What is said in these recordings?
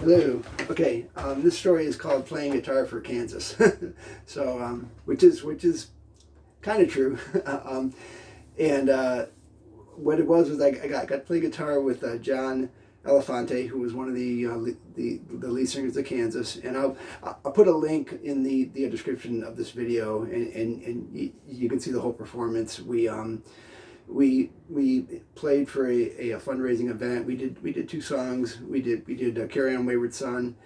Hello. Okay, this story is called "Playing Guitar for Kansas," so which is kind of true. And what it was I got to play guitar with John Elefante, who was one of the lead singers of Kansas, and I'll put a link in the description of this video, and you can see the whole performance. We played for a fundraising event. We did two songs. We did "Carry On Wayward Son"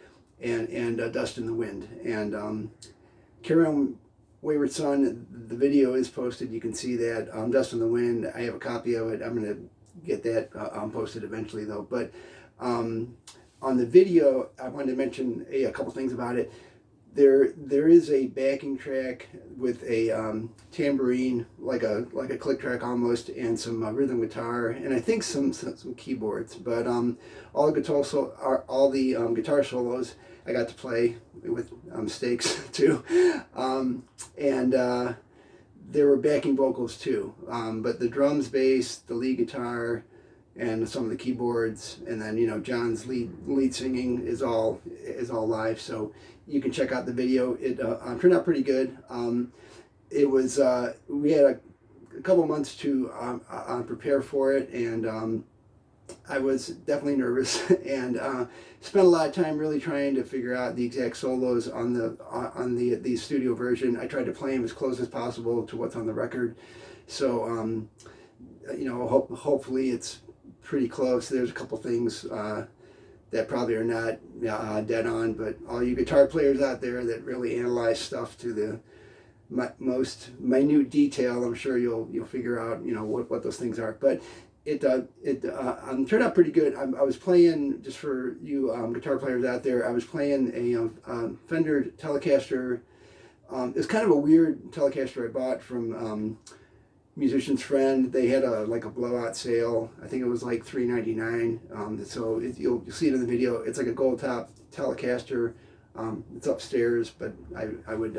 and "Dust in the Wind." And "Carry On Wayward Son," the video is posted. You can see that. "Dust in the Wind," I have a copy of it. I'm gonna get that posted eventually though. But on the video, I wanted to mention a couple things about it. There is a backing track with a tambourine, like a click track almost, and some rhythm guitar, and I think some keyboards. But all the guitar solos I got to play with mistakes too, and there were backing vocals too. But the drums, bass, the lead guitar, and some of the keyboards, and then John's lead singing is all live. So you can check out the video. It turned out pretty good. It was we had a couple months to prepare for it, and I was definitely nervous and spent a lot of time really trying to figure out the exact solos on the studio version. I tried to play them as close as possible to what's on the record. So hopefully it's pretty close. There's a couple things that probably are not dead on, but all you guitar players out there that really analyze stuff to the most minute detail, I'm sure you'll figure out what those things are. But it turned out pretty good. I was playing, just for you guitar players out there, I was playing a Fender Telecaster. It's kind of a weird Telecaster I bought from Musician's Friend. They had a blowout sale. I think it was like $3.99. So you'll see it in the video. It's like a gold top Telecaster. It's upstairs, but I would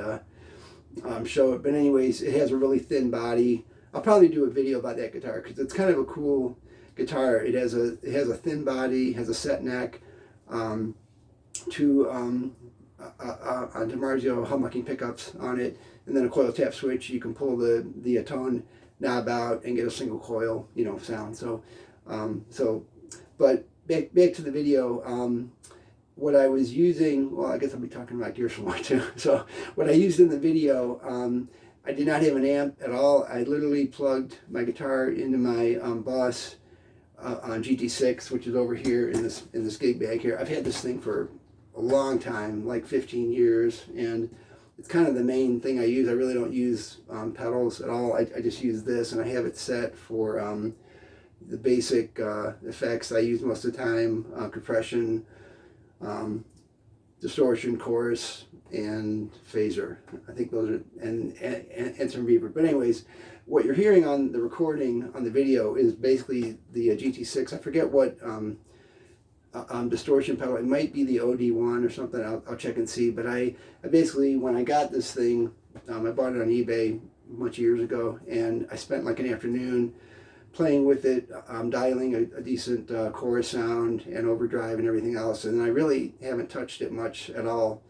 show it. But anyways, it has a really thin body. I'll probably do a video about that guitar because it's kind of a cool guitar. It has a thin body, has a set neck, two DiMarzio humbucking pickups on it, and then a coil tap switch. You can pull the tone knob out and get a single coil sound. So but back to the video. What I was using, well, I guess I'll be talking about gear some more too. So what I used in the video, I did not have an amp at all. I literally plugged my guitar into my Boss on GT6, which is over here in this gig bag here. I've had this thing for a long time, like 15 years, and it's kind of the main thing I use. I really don't use pedals at all. I just use this, and I have it set for the basic effects I use most of the time: compression, distortion, chorus, and phaser. I think those are, and some reverb. But anyways, what you're hearing on the recording on the video is basically the GT6. I forget what distortion pedal. It might be the OD1 or something. I'll check and see. But I basically, when I got this thing, I bought it on eBay a bunch of years ago, and I spent like an afternoon playing with it, dialing a decent chorus sound and overdrive and everything else, and I really haven't touched it much at all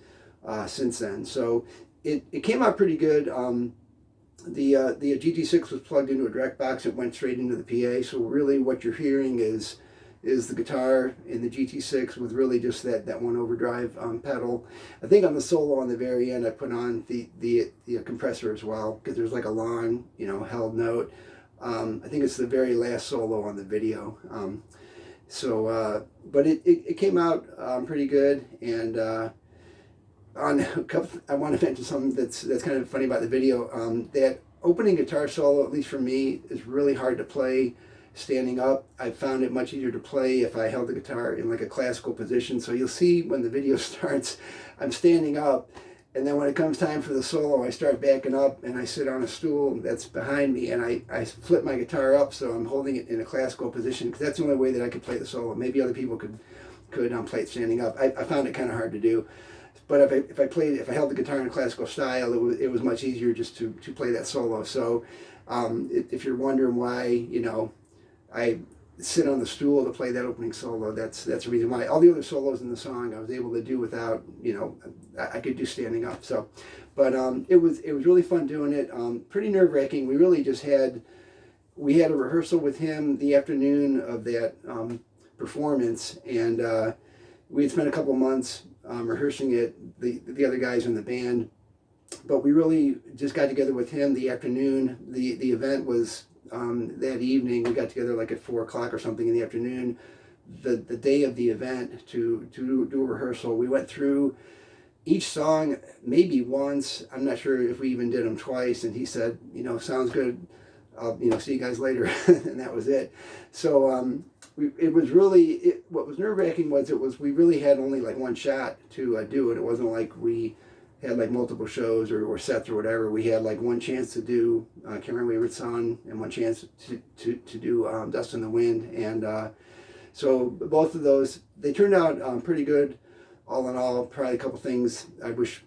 since then. So it came out pretty good. The GT6 was plugged into a direct box. It went straight into the PA. So really, what you're hearing is the guitar in the GT6 with really just that one overdrive pedal. I think on the solo on the very end, I put on the compressor as well, because there's like a long held note. I think it's the very last solo on the video. But it came out pretty good. And I want to mention something that's kind of funny about the video. That opening guitar solo, at least for me, is really hard to play standing up. I found it much easier to play if I held the guitar in like a classical position. So you'll see when the video starts, I'm standing up, and then when it comes time for the solo, I start backing up and I sit on a stool that's behind me, and I flip my guitar up so I'm holding it in a classical position, because that's the only way that I could play the solo. Maybe other people could play it standing up. I found it kind of hard to do. But if I held the guitar in a classical style, it was much easier just to play that solo. So if you're wondering why, I sit on the stool to play that opening solo. That's the reason why. All the other solos in the song I was able to do without, I could do standing up. So, but it was really fun doing it. Pretty nerve wracking. We really just we had a rehearsal with him the afternoon of that performance, and we had spent a couple months rehearsing it. The other guys in the band, but we really just got together with him the afternoon. The event was that evening. We got together like at 4 o'clock or something in the afternoon, the day of the event, to do a rehearsal. We went through each song maybe once. I'm not sure if we even did them twice. And he said, sounds good. I'll see you guys later, and that was it. So it was really what was nerve wracking was we really had only like one shot to do it. It wasn't like we had like multiple shows or sets or whatever. We had like one chance to do Cameron Wayward Son and one chance to do Dust in the Wind, and so both of those, they turned out pretty good. All in all, probably a couple things I wish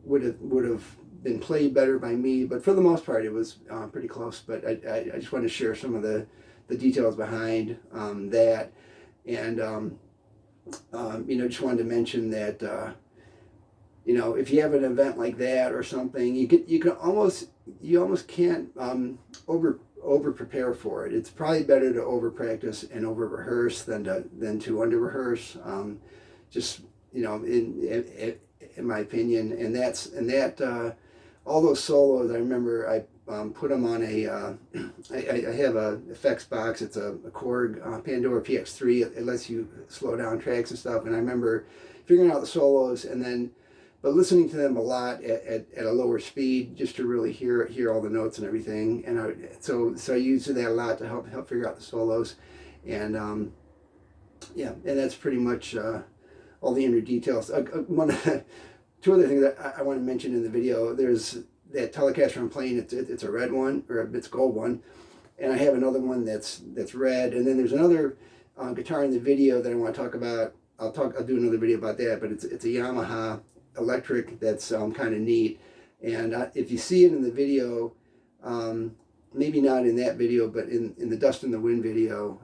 would have been played better by me, but for the most part it was pretty close. But I just want to share some of the details behind that, and just wanted to mention that if you have an event like that or something, you almost can't over prepare for it. It's probably better to over practice and over rehearse than to under rehearse. Just in my opinion, and that all those solos, I remember I put them on I have a effects box. It's a Korg Pandora PX3. It lets you slow down tracks and stuff. And I remember figuring out the solos but listening to them a lot at a lower speed, just to really hear all the notes and everything. And so I used that a lot to help figure out the solos. And and that's pretty much all the inner details. Two other things that I want to mention in the video. There's that Telecaster I'm playing. It's a red one, or it's a gold one, and I have another one that's red. And then there's another guitar in the video that I want to talk about. I'll do another video about that. But it's a Yamaha electric that's kind of neat. And if you see it in the video, maybe not in that video, but in the Dust in the Wind video,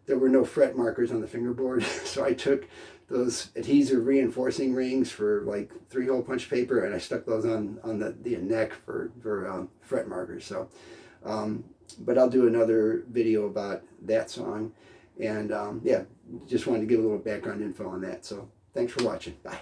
there were no fret markers on the fingerboard. So I took those adhesive reinforcing rings for like 3-hole punch paper, and I stuck those on the neck for fret markers. So but I'll do another video about that song. And just wanted to give a little background info on that. So thanks for watching. Bye.